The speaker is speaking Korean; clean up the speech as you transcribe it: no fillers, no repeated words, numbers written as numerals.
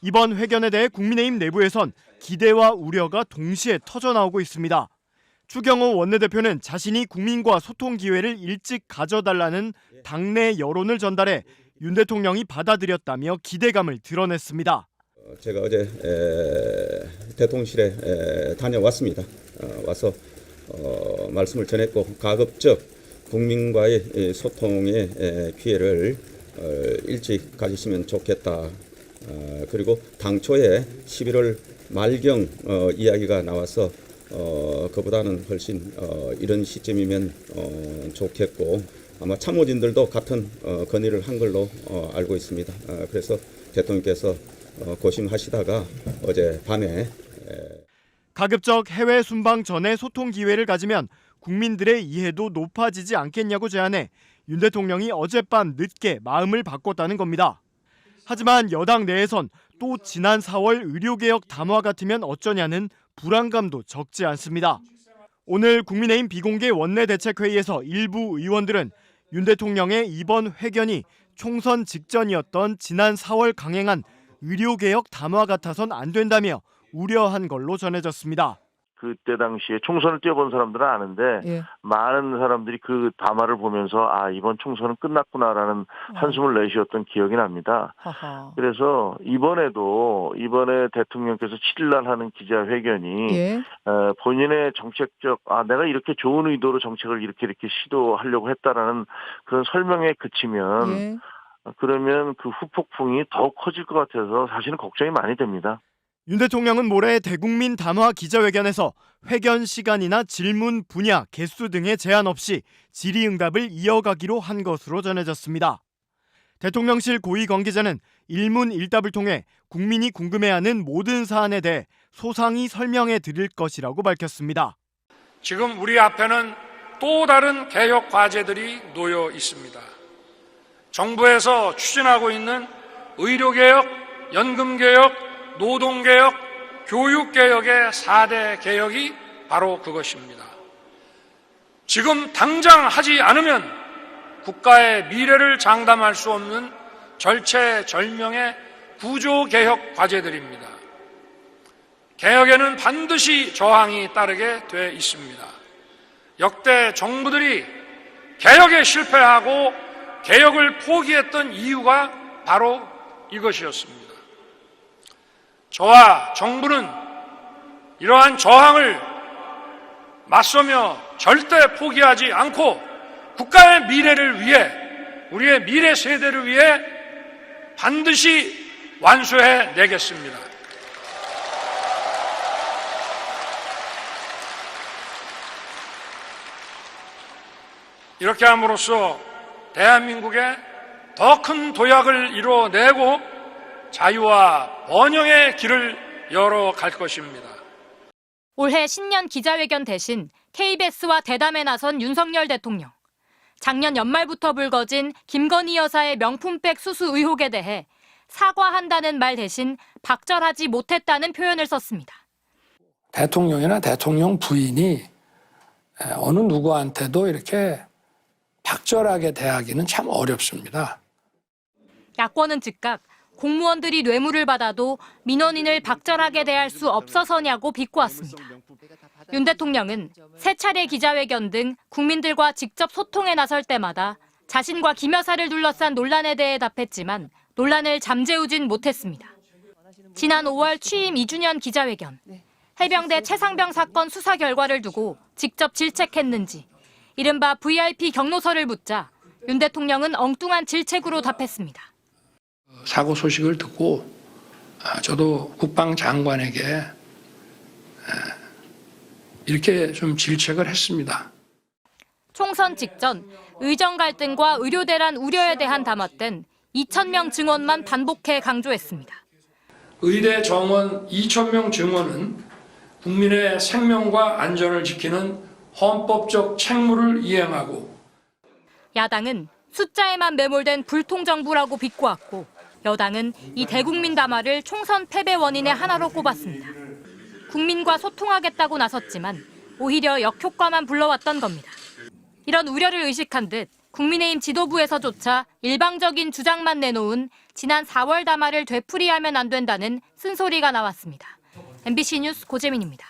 이번 회견에 대해 국민의힘 내부에선 기대와 우려가 동시에 터져나오고 있습니다. 추경호 원내대표는 자신이 국민과 소통 기회를 일찍 가져달라는 당내 여론을 전달해 윤 대통령이 받아들였다며 기대감을 드러냈습니다. 제가 어제 대통령실에 다녀왔습니다. 와서 말씀을 전했고 가급적 국민과의 소통의 기회를 일찍 가지시면 좋겠다. 그리고 당초에 11월 말경 이야기가 나와서 그보다는 훨씬 이런 시점이면 좋겠고 아마 참모진들도 같은 건의를 한 걸로 알고 있습니다. 그래서 대통령께서 고심하시다가 어제 밤에 가급적 해외 순방 전에 소통 기회를 가지면 국민들의 이해도 높아지지 않겠냐고 제안해 윤 대통령이 어젯밤 늦게 마음을 바꿨다는 겁니다. 하지만 여당 내에선 또 지난 4월 의료개혁 담화 같으면 어쩌냐는 불안감도 적지 않습니다. 오늘 국민의힘 비공개 원내대책회의에서 일부 의원들은 윤 대통령의 이번 회견이 총선 직전이었던 지난 4월 강행한 의료개혁 담화 같아선 안 된다며 우려한 걸로 전해졌습니다. 그때 당시에 총선을 뛰어본 사람들은 아는데 예. 많은 사람들이 그 담화를 보면서 아 이번 총선은 끝났구나라는 한숨을 내쉬었던 기억이 납니다. 하하. 그래서 이번에 대통령께서 7일날 하는 기자회견이 예. 본인의 정책적 내가 이렇게 좋은 의도로 정책을 이렇게 시도하려고 했다라는 그런 설명에 그치면 예. 그러면 그 후폭풍이 더 커질 것 같아서 사실은 걱정이 많이 됩니다. 윤 대통령은 모레 대국민 담화 기자회견에서 회견 시간이나 질문 분야, 개수 등의 제한 없이 질의응답을 이어가기로 한 것으로 전해졌습니다. 대통령실 고위 관계자는 일문일답을 통해 국민이 궁금해하는 모든 사안에 대해 소상히 설명해 드릴 것이라고 밝혔습니다. 지금 우리 앞에는 또 다른 개혁 과제들이 놓여 있습니다. 정부에서 추진하고 있는 의료개혁, 연금개혁, 노동개혁, 교육개혁의 4대 개혁이 바로 그것입니다. 지금 당장 하지 않으면 국가의 미래를 장담할 수 없는 절체절명의 구조개혁 과제들입니다. 개혁에는 반드시 저항이 따르게 돼 있습니다. 역대 정부들이 개혁에 실패하고 개혁을 포기했던 이유가 바로 이것이었습니다. 저와 정부는 이러한 저항을 맞서며 절대 포기하지 않고 국가의 미래를 위해 우리의 미래 세대를 위해 반드시 완수해 내겠습니다. 이렇게 함으로써 대한민국에 더 큰 도약을 이뤄내고 자유와 번영의 길을 열어갈 것입니다. 올해 신년 기자회견 대신 KBS와 대담에 나선 윤석열 대통령. 작년 연말부터 불거진 김건희 여사의 명품백 수수 의혹에 대해 사과한다는 말 대신 박절하지 못했다는 표현을 썼습니다. 대통령이나 대통령 부인이 어느 누구한테도 이렇게 박절하게 대하기는 참 어렵습니다. 야권은 즉각 공무원들이 뇌물을 받아도 민원인을 박절하게 대할 수 없어서냐고 비꼬았습니다. 윤 대통령은 세 차례 기자회견 등 국민들과 직접 소통에 나설 때마다 자신과 김 여사를 둘러싼 논란에 대해 답했지만 논란을 잠재우진 못했습니다. 지난 5월 취임 2주년 기자회견, 해병대 최상병 사건 수사 결과를 두고 직접 질책했는지, 이른바 VIP 경로서를 묻자 윤 대통령은 엉뚱한 질책으로 답했습니다. 사고 소식을 듣고 저도 국방장관에게 이렇게 좀 질책을 했습니다. 총선 직전 의정 갈등과 의료 대란 우려에 대한 담화된 2,000명 증원만 반복해 강조했습니다. 의대 정원 2,000명 증원은 국민의 생명과 안전을 지키는 헌법적 책무를 이행하고 야당은 숫자에만 매몰된 불통정부라고 비꼬았고 여당은 이 대국민 담화를 총선 패배 원인의 하나로 꼽았습니다. 국민과 소통하겠다고 나섰지만 오히려 역효과만 불러왔던 겁니다. 이런 우려를 의식한 듯 국민의힘 지도부에서조차 일방적인 주장만 내놓은 지난 4월 담화를 되풀이하면 안 된다는 쓴소리가 나왔습니다. MBC 뉴스 고재민입니다.